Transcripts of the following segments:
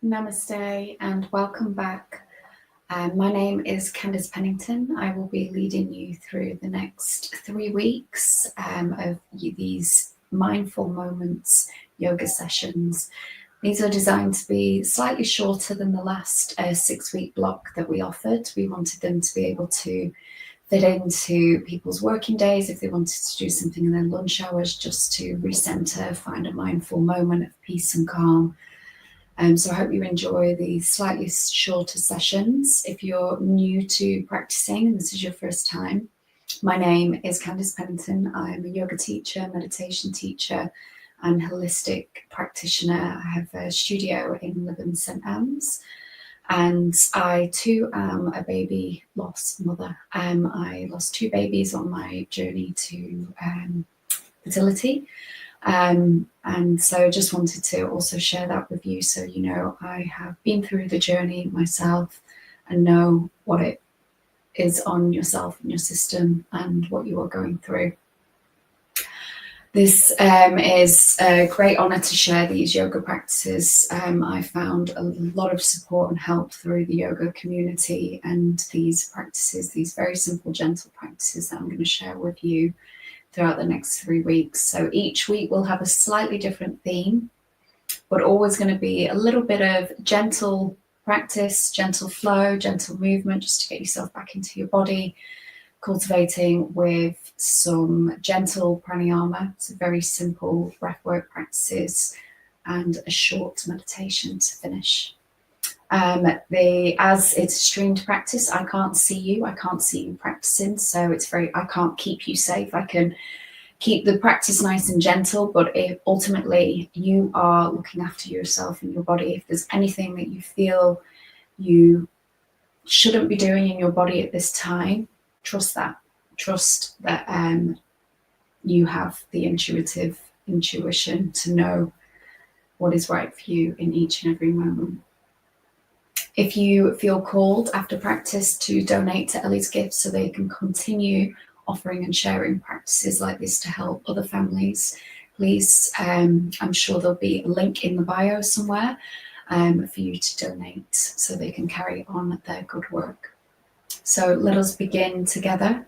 Namaste and welcome back. My name is Candice Pennington. I will be leading you through the next 3 weeks of these mindful moments yoga sessions. These are designed to be slightly shorter than the last 6-week block that we offered. We wanted them to be able to fit into people's working days if they wanted to do something in their lunch hours, just to recenter, find a mindful moment of peace and calm. So I hope you enjoy these slightly shorter sessions. If you're new to practicing and this is your first time, my name is Candice Pennington. I'm a yoga teacher, meditation teacher, and holistic practitioner. I have a studio in Lytham St Anne's, and I too am a baby loss mother. I lost 2 babies on my journey to fertility. And so just wanted to also share that with you, so you know I have been through the journey myself and know what it is on yourself and your system and what you are going through. This is a great honor to share these yoga practices. I found a lot of support and help through the yoga community, and these practices, these very simple, gentle practices that I'm going to share with you throughout the next 3 weeks. So each week we'll have a slightly different theme, but always going to be a little bit of gentle practice, gentle flow, gentle movement, just to get yourself back into your body, cultivating with some gentle pranayama, so very simple breathwork practices, and a short meditation to finish. As it's streamed practice, I can't see you practicing, so I can't keep you safe. I can keep the practice nice and gentle, but if ultimately you are looking after yourself and your body, if there's anything that you feel you shouldn't be doing in your body at this time, trust that you have the intuition to know what is right for you in each and every moment. If you feel called after practice to donate to Ellie's Gifts so they can continue offering and sharing practices like this to help other families, please, I'm sure there'll be a link in the bio somewhere for you to donate so they can carry on their good work. So let us begin together.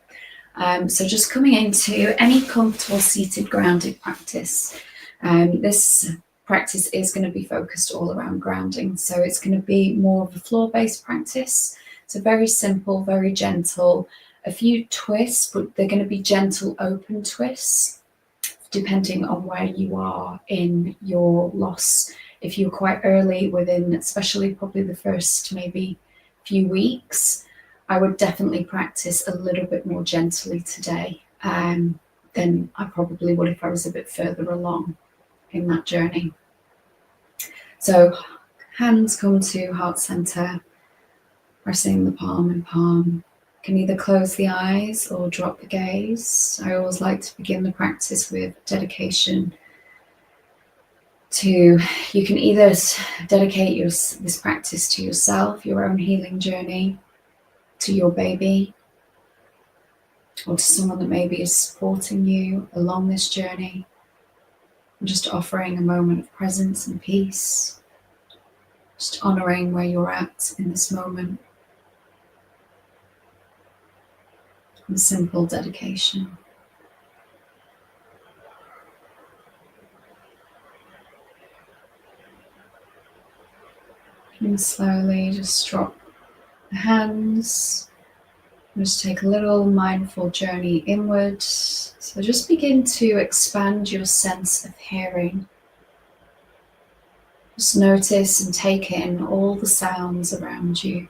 So just coming into any comfortable seated grounded practice. This practice is going to be focused all around grounding, so it's going to be more of a floor-based practice. So very simple, very gentle, a few twists, but they're going to be gentle open twists depending on where you are in your loss. If you're quite early within, especially probably the first maybe few weeks, I would definitely practice a little bit more gently today than I probably would if I was a bit further along in that journey. So hands come to heart center, pressing the palm in palm. You can either close the eyes or drop the gaze. I always like to begin the practice with dedication to, you can either dedicate this practice to yourself, your own healing journey, to your baby, or to someone that maybe is supporting you along this journey. And just offering a moment of presence and peace, just honoring where you're at in this moment. A simple dedication. And slowly just drop the hands. Just take a little mindful journey inward. So just begin to expand your sense of hearing. Just notice and take in all the sounds around you.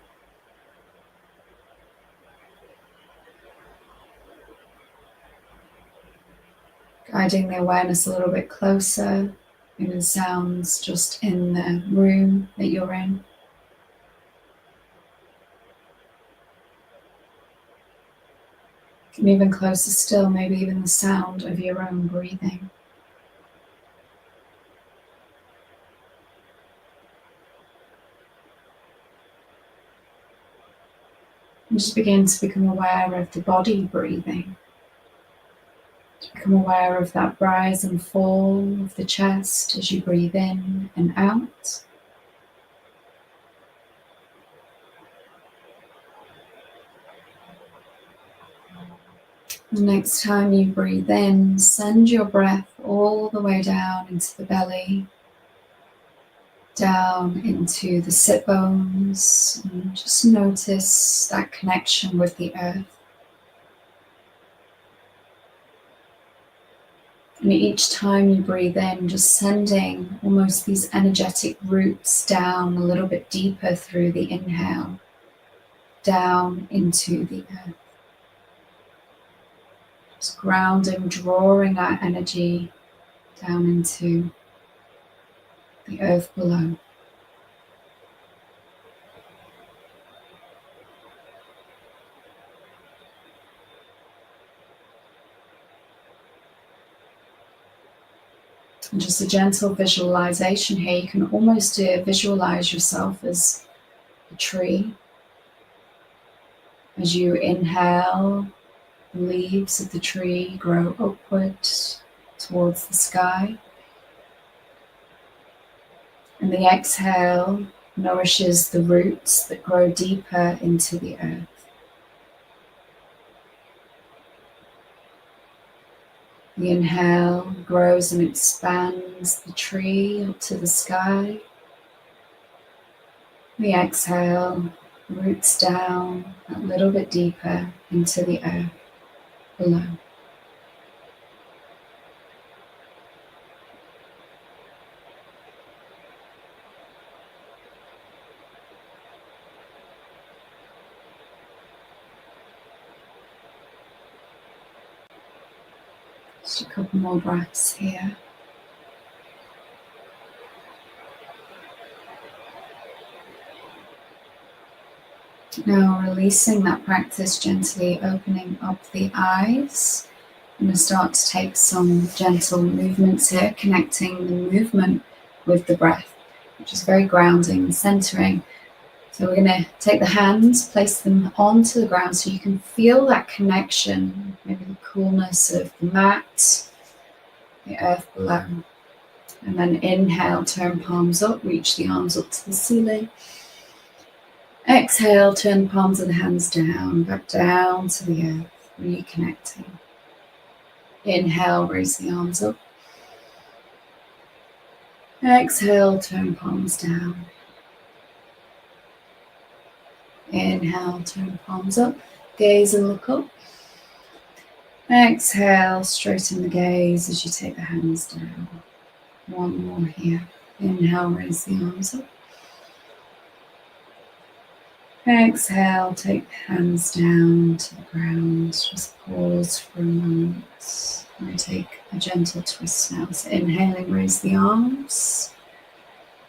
Guiding the awareness a little bit closer in the sounds just in the room that you're in. And even closer still, maybe even the sound of your own breathing. And just begin to become aware of the body breathing. Become aware of that rise and fall of the chest as you breathe in and out. The next time you breathe in, send your breath all the way down into the belly, down into the sit bones, and just notice that connection with the earth. And each time you breathe in, just sending almost these energetic roots down a little bit deeper through the inhale, down into the earth. Just grounding, drawing our energy down into the earth below. And just a gentle visualization here. You can almost visualize yourself as a tree. As you inhale, the leaves of the tree grow upwards towards the sky. And the exhale nourishes the roots that grow deeper into the earth. The inhale grows and expands the tree up to the sky. The exhale roots down a little bit deeper into the earth below. Just a couple more breaths here. Now releasing that practice, gently opening up the eyes. I'm going to start to take some gentle movements here, connecting the movement with the breath, which is very grounding and centering. So we're going to take the hands, place them onto the ground so you can feel that connection, maybe the coolness of the mat, the earth below. And then inhale, turn palms up, reach the arms up to the ceiling. Exhale, turn the palms of the hands down, back down to the earth, reconnecting. Inhale, raise the arms up. Exhale, turn palms down. Inhale, turn palms up, gaze and look up. Exhale, straighten the gaze as you take the hands down. One more here. Inhale, raise the arms up. Exhale, take the hands down to the ground. Just pause for a moment and take a gentle twist now. So inhaling, raise the arms.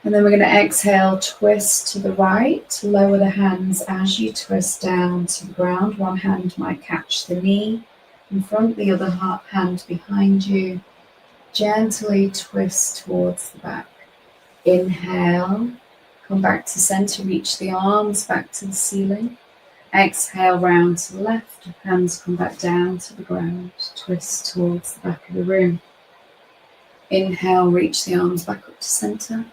And then we're going to exhale, twist to the right, lower the hands as you twist down to the ground. One hand might catch the knee in front, the other hand behind you. Gently twist towards the back. Inhale, come back to center, reach the arms back to the ceiling. Exhale, round to the left, hands come back down to the ground. Twist towards the back of the room. Inhale, reach the arms back up to center.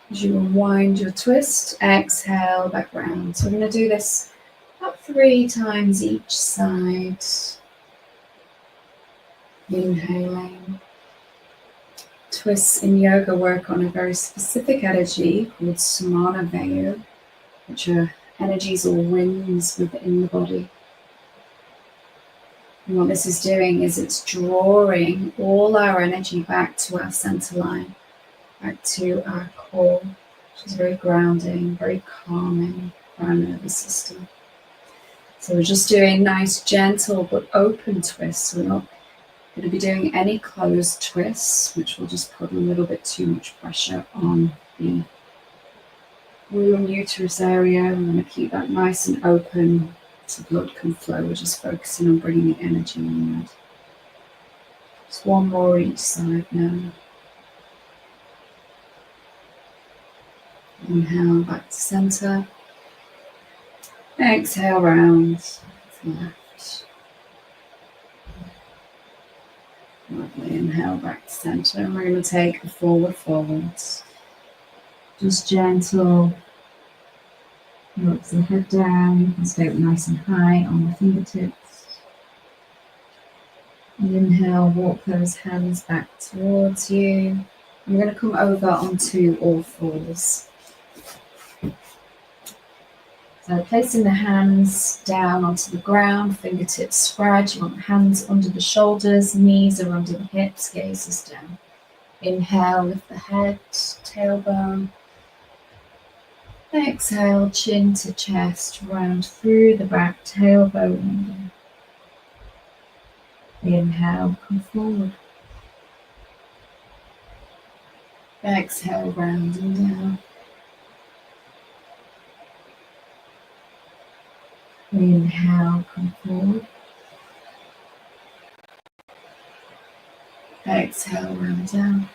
As you unwind your twist, exhale, back round. So we're going to do this about 3 times each side. Inhaling. Twists in yoga work on a very specific energy called Samana Vayu, which are energies or winds within the body. And what this is doing is it's drawing all our energy back to our center line, back to our core, which is very grounding, very calming for our nervous system. So we're just doing nice, gentle, but open twists. We're not going to be doing any closed twists, which will just put a little bit too much pressure on the womb uterus area. We're going to keep that nice and open so blood can flow. We're just focusing on bringing the energy inward. Just one more each side now. Inhale, back to center. Exhale, round to the left. Lovely. Inhale, back to center. And we're going to take the forwards. Just gentle. Look the head down. You can stay up nice and high on the fingertips. Inhale, walk those hands back towards you. You're going to come over onto all fours. So placing the hands down onto the ground, fingertips spread. You want the hands under the shoulders, knees are under the hips, gaze is down. Inhale, lift the head, tailbone. Exhale, chin to chest, round through the back, tailbone under. Inhale, come forward. Exhale, rounding down. Inhale, come forward. Exhale, round down.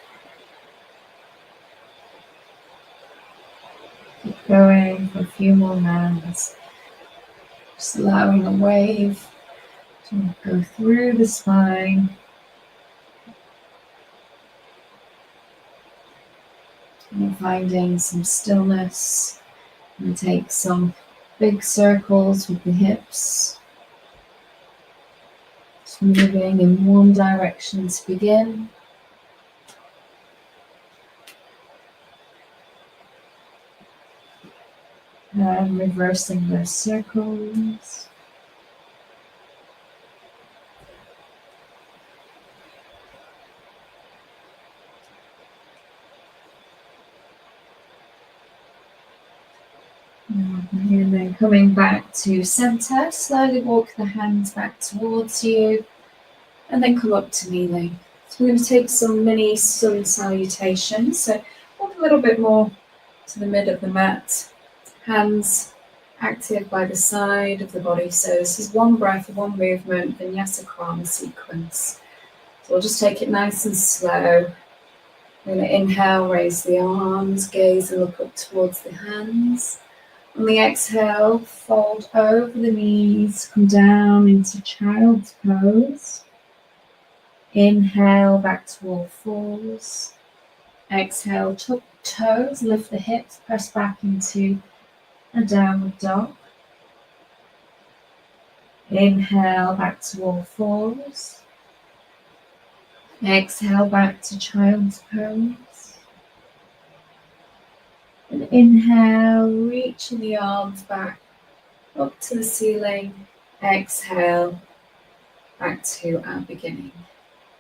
Keep going for a few more rounds. Just allowing a wave to go through the spine. And finding some stillness. And take some big circles with the hips. Just moving in one direction to begin. And reversing those circles. And then coming back to center, slowly walk the hands back towards you and then come up to kneeling. So we're going to take some mini sun salutations. So walk a little bit more to the mid of the mat. Hands active by the side of the body. So this is one breath, one movement, Vinyasa Krama sequence. So we'll just take it nice and slow. We're going to inhale, raise the arms, gaze and look up towards the hands. On the exhale, fold over the knees, come down into child's pose. Inhale, back to all fours. Exhale, tuck toes, lift the hips, press back into a downward dog. Inhale, back to all fours. Exhale, back to child's pose. And inhale, reaching the arms back up to the ceiling. Exhale, back to our beginning.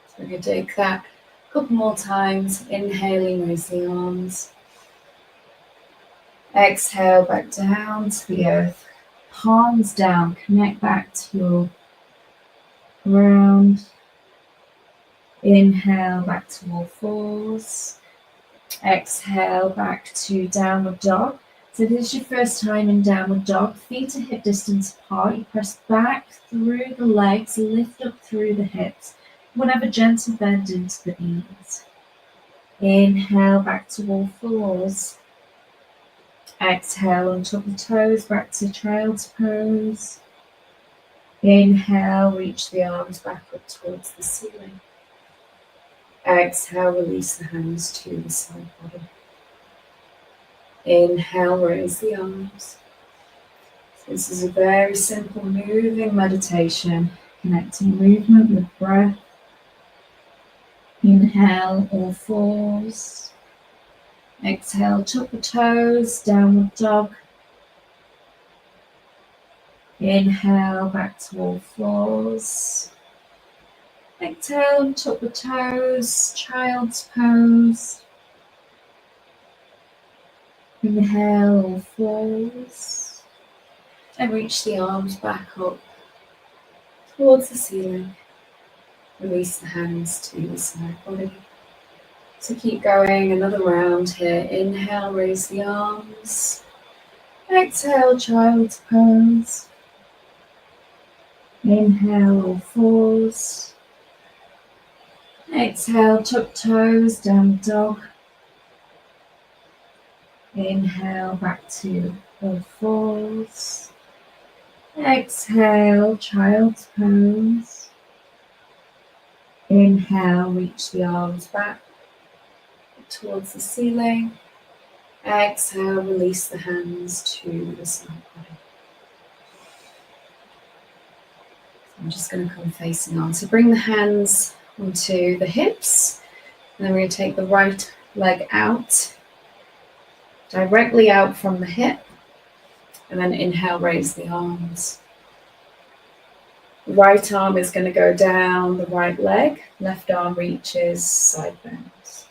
So we're going to take that a couple more times. Inhaling, raise the arms. Exhale, back down to the earth. Palms down, connect back to your ground. Inhale, back to all fours. Exhale, back to downward dog. So if this is your first time in downward dog, feet are hip distance apart. You press back through the legs, lift up through the hips. You want to have a gentle bend into the knees. Inhale, back to all fours. Exhale, untuck the toes, back to child's pose. Inhale, reach the arms back up towards the ceiling. Exhale, release the hands to the side body. Inhale, raise the arms. This is a very simple moving meditation, connecting movement with breath. Inhale, all fours. Exhale, tuck the toes, downward dog. Inhale, back to all fours. Exhale and tuck the toes, child's pose. Inhale, all fours. And reach the arms back up towards the ceiling. Release the hands to the side body. So keep going, another round here. Inhale, raise the arms. Exhale, child's pose. Inhale, all fours. Exhale, tuck toes, down dog. Inhale, back to all fours. Exhale, child's pose. Inhale, reach the arms back towards the ceiling. Exhale, release the hands to the side body. I'm just going to come facing on. So bring the hands onto the hips, and then we're going to take the right leg out, directly out from the hip, and then inhale, raise the arms. The right arm is going to go down the right leg, left arm reaches, side bends.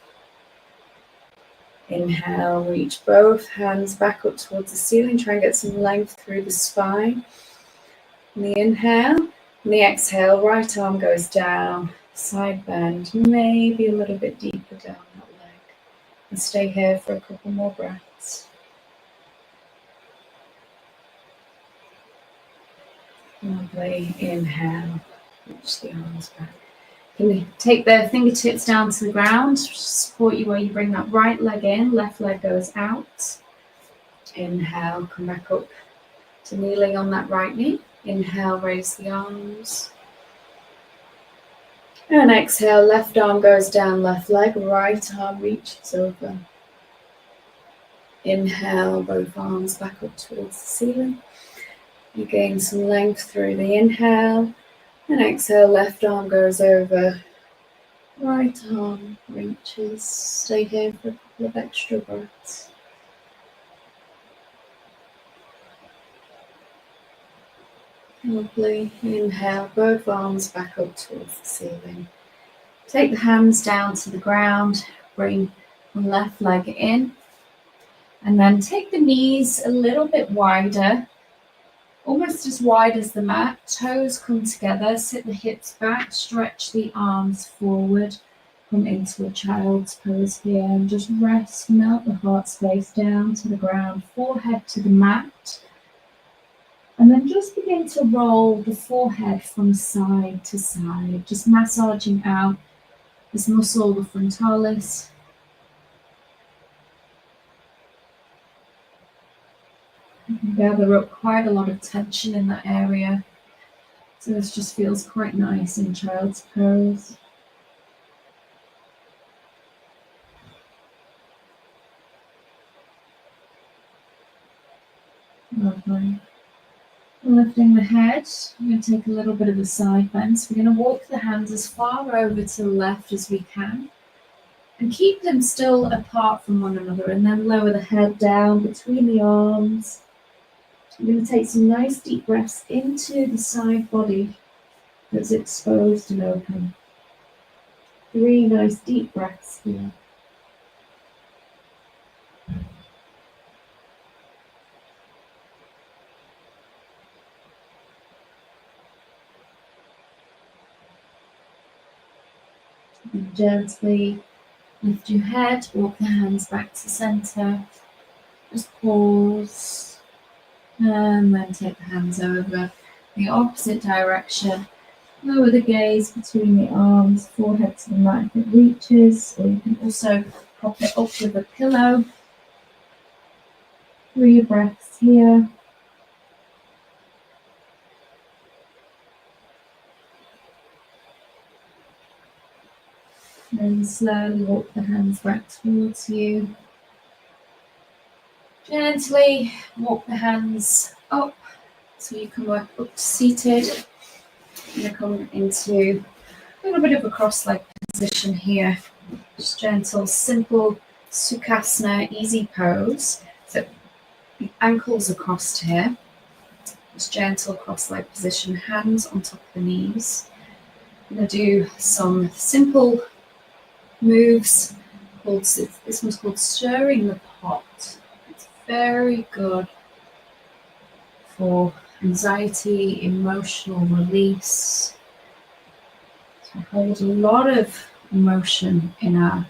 Inhale, reach both hands back up towards the ceiling, try and get some length through the spine. On the inhale, on the exhale, right arm goes down, side bend, maybe a little bit deeper down that leg. And stay here for a couple more breaths. Lovely. Inhale, reach the arms back. You can take the fingertips down to the ground, support you where you bring that right leg in, left leg goes out. Inhale, come back up to kneeling on that right knee. Inhale, raise the arms. And exhale, left arm goes down, left leg, right arm reaches over. Inhale, both arms back up towards the ceiling. You gain some length through the inhale. And exhale, left arm goes over. Right arm reaches. Stay here for a couple of extra breaths. Lovely. Inhale, both arms back up towards the ceiling. Take the hands down to the ground. Bring the left leg in. And then take the knees a little bit wider, almost as wide as the mat. Toes come together. Sit the hips back. Stretch the arms forward. Come into a child's pose here. And just rest. Melt the heart space down to the ground. Forehead to the mat. And then just begin to roll the forehead from side to side, just massaging out this muscle, the frontalis. You can gather up quite a lot of tension in that area. So this just feels quite nice in child's pose. Lovely. Lifting the head, we're going to take a little bit of a side bend. So we're going to walk the hands as far over to the left as we can and keep them still apart from one another, and then lower the head down between the arms. We're going to take some nice deep breaths into the side body that's exposed and open. 3 nice deep breaths here. And gently lift your head, walk the hands back to center. Just pause. And then take the hands over the opposite direction. Lower the gaze between the arms, forehead to the mat if it reaches, or you can also prop it up with a pillow. 3 breaths here. And slowly walk the hands back towards you. Gently walk the hands up so you can work up to seated. You're going to come into a little bit of a cross-leg position here. Just gentle, simple Sukhasana, easy pose. So the ankles are crossed here. Just gentle cross-leg position, hands on top of the knees. I'm going to do some simple moves. This one's called stirring the pot. It's very good for anxiety, emotional release. So we hold a lot of emotion in our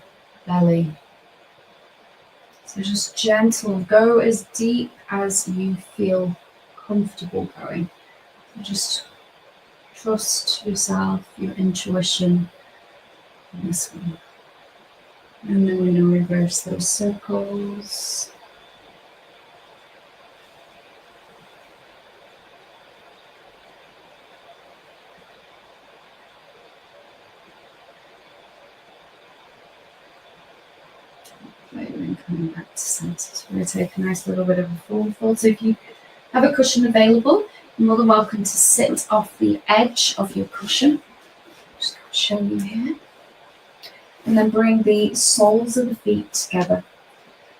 belly. So just gentle, go as deep as you feel comfortable going. So just trust yourself, your intuition in this one. And then we're going to reverse those circles. Right, and coming back to center. So we're going to take a nice little bit of a forward fold. So if you have a cushion available, You're more than welcome to sit off the edge of your cushion. Just show you here. And then bring the soles of the feet together.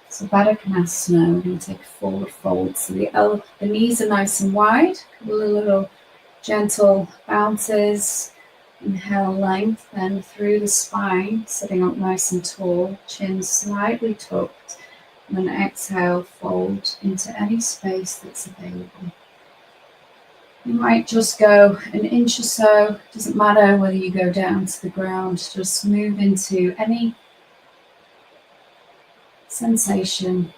So Baddha Konasana, we're going to take a forward fold. So the knees are nice and wide. A couple of little gentle bounces. Inhale, lengthen through the spine, sitting up nice and tall, chin slightly tucked. And then exhale, fold into any space that's available. You might just go an inch or so. Doesn't matter whether you go down to the ground. Just move into any sensation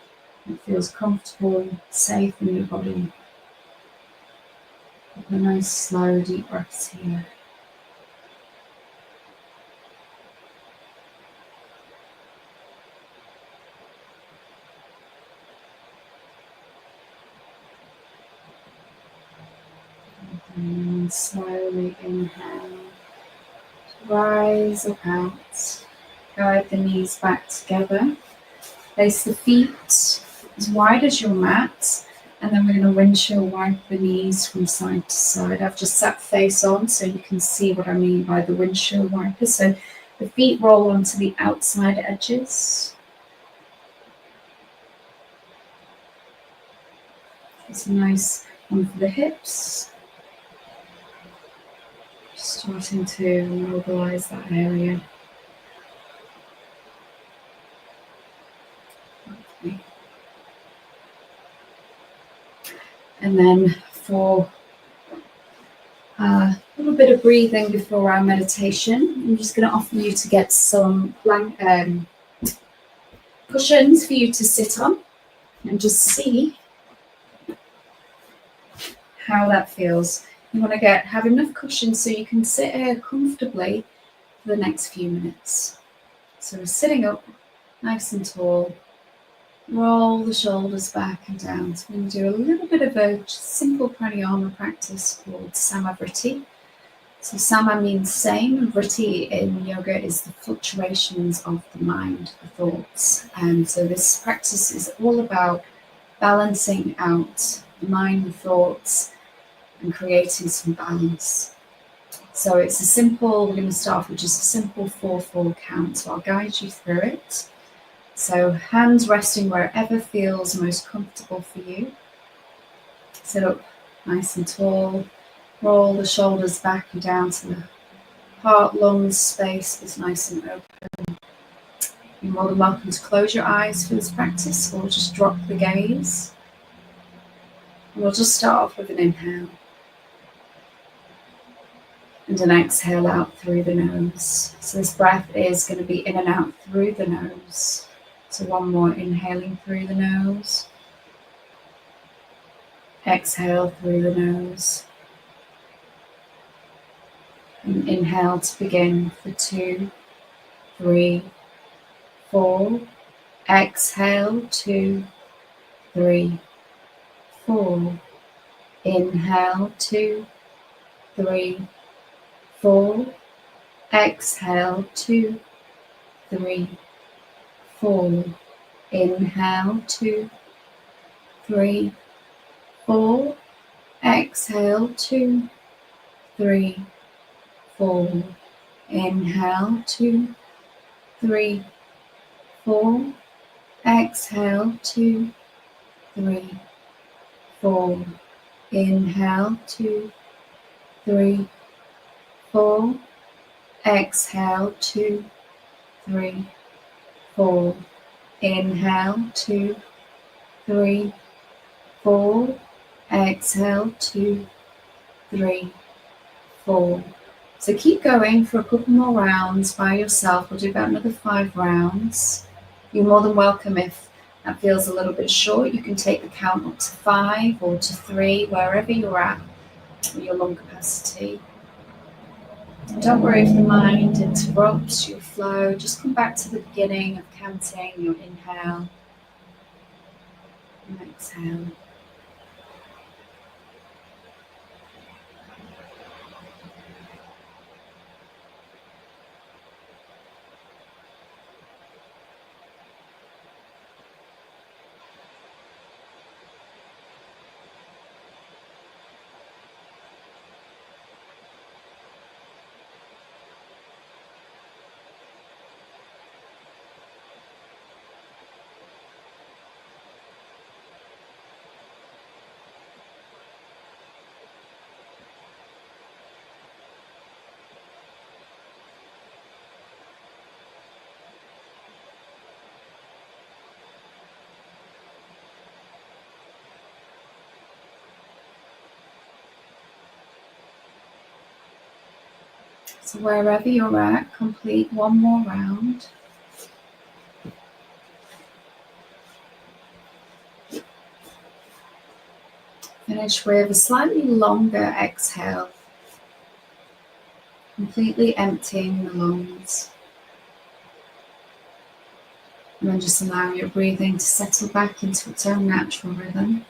that feels comfortable, safe in your body. Have a nice, slow, deep breaths here. And slowly inhale. Rise up out. Guide the knees back together. Place the feet as wide as your mat. And then we're going to windshield wipe the knees from side to side. I've just sat face on so you can see what I mean by the windshield wiper. So the feet roll onto the outside edges. It's a nice one for the hips. Starting to mobilize that area. Okay. And then for a little bit of breathing before our meditation, I'm just going to offer you to get some cushions for you to sit on and just see how that feels. You want to have enough cushion so you can sit here comfortably for the next few minutes. So we're sitting up nice and tall. Roll the shoulders back and down. So we're going to do a little bit of a simple pranayama practice called Samavriti. So Sama means same, and Vritti in yoga is the fluctuations of the mind, the thoughts. And so this practice is all about balancing out the mind, the thoughts, and creating some balance. So it's a simple, we're going to start off with just a simple 4-4 count. So I'll guide you through it. So hands resting wherever feels most comfortable for you. Sit up nice and tall. Roll the shoulders back and down to the heart, lungs space is nice and open. You're more than welcome to close your eyes for this practice or just drop the gaze. And we'll just start off with an inhale. And an exhale out through the nose. So this breath is going to be in and out through the nose. So one more, inhaling through the nose. Exhale through the nose. And inhale to begin for 2, 3, 4. Exhale 2, 3, 4. Inhale 2, 3, 4. Exhale 2, 3, 4. Inhale 2, 3, 4. Exhale 2, 3, 4. Inhale 2, 3, 4. Exhale 2, 3, 4. Inhale 2, 3, 4. Exhale 2, 3, 4. Inhale 2, 3, 4. Exhale 2, 3, 4. So keep going for a couple more rounds by yourself. We'll do about another 5 rounds. You're more than welcome if that feels a little bit short. You can take the count up to 5 or to 3, wherever you're at with your lung capacity. And don't worry if the mind interrupts your flow. Just come back to the beginning of counting your inhale and exhale. So wherever you're at, complete one more round. Finish with a slightly longer exhale, completely emptying the lungs. And then just allow your breathing to settle back into its own natural rhythm.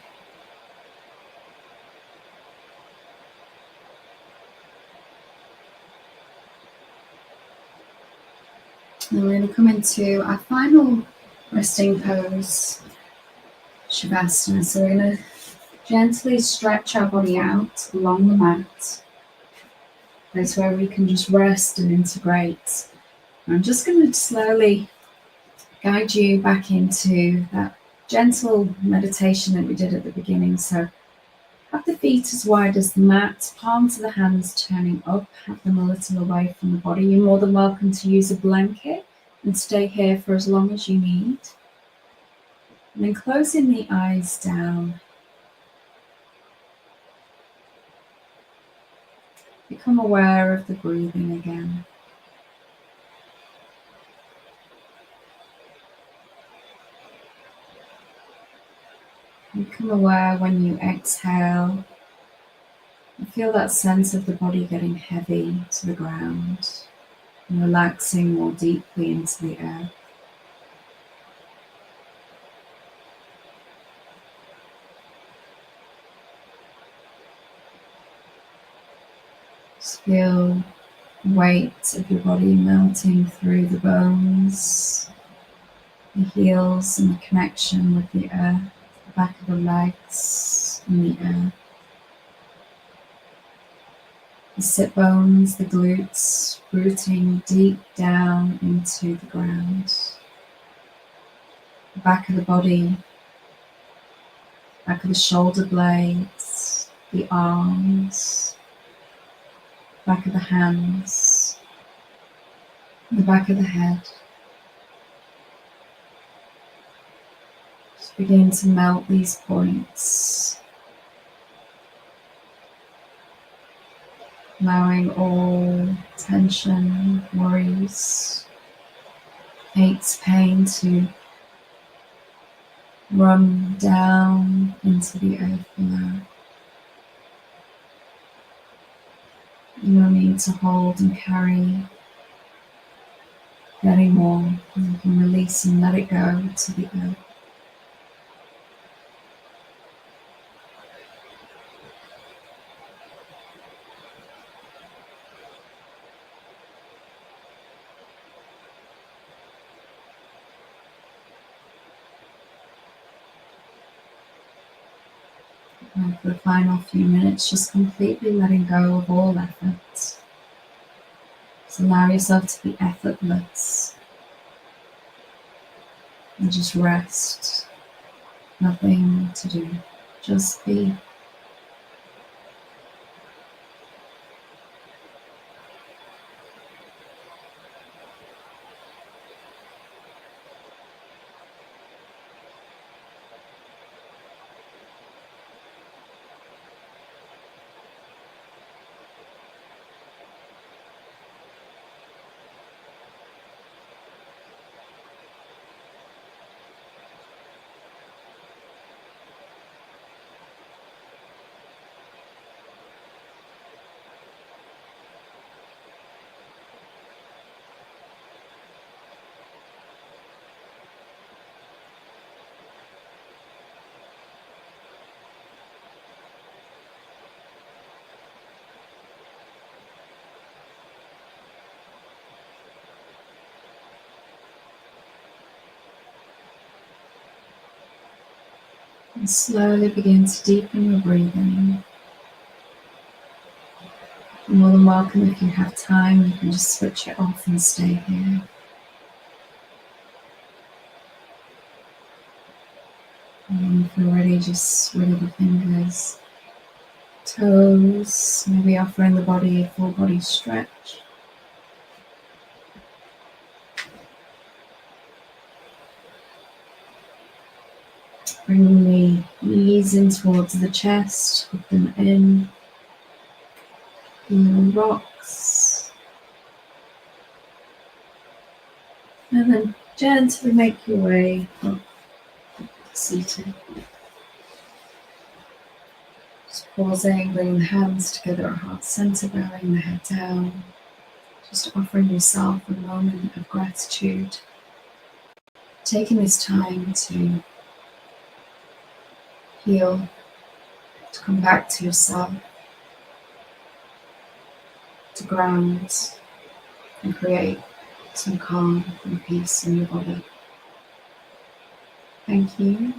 And we're going to come into our final resting pose, Shavasana. So we're going to gently stretch our body out along the mat. That's where we can just rest and integrate. I'm just going to slowly guide you back into that gentle meditation that we did at the beginning. So have the feet as wide as the mat, palms of the hands turning up, have them a little away from the body. You're more than welcome to use a blanket and stay here for as long as you need. And then closing the eyes down. Become aware of the breathing again. Become aware when you exhale. And feel that sense of the body getting heavy to the ground and relaxing more deeply into the earth. Just feel the weight of your body melting through the bones, the heels, and the connection with the earth, the back of the legs and the earth. The sit bones, the glutes, rooting deep down into the ground. The back of the body, back of the shoulder blades, the arms, back of the hands, the back of the head. Just begin to melt these points, allowing all tension, worries, aches, pain to run down into the earth below. No need to hold and carry anymore. You can release and let it go to the earth. And for the final few minutes, just completely letting go of all effort. Just allow yourself to be effortless. And just rest. Nothing to do. Just be. And slowly begin to deepen your breathing. You're more than welcome, if you have time, you can just switch it off and stay here. And if you're ready, just wiggle the fingers, toes, maybe offering the body a full body stretch. Bringing the knees in towards the chest, hook them in, feeling rocks, And then gently make your way up seated. Just pausing, bringing the hands together at heart center, bowing the head down. Just offering yourself a moment of gratitude. Taking this time to heal, to come back to yourself, to ground and create some calm and peace in your body. Thank you.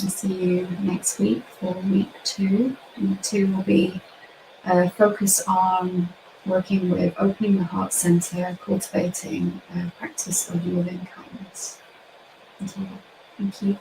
I'll see you next week for week 2. Week 2 will be a focus on working with opening the heart center, cultivating a practice of loving kindness. Thank you.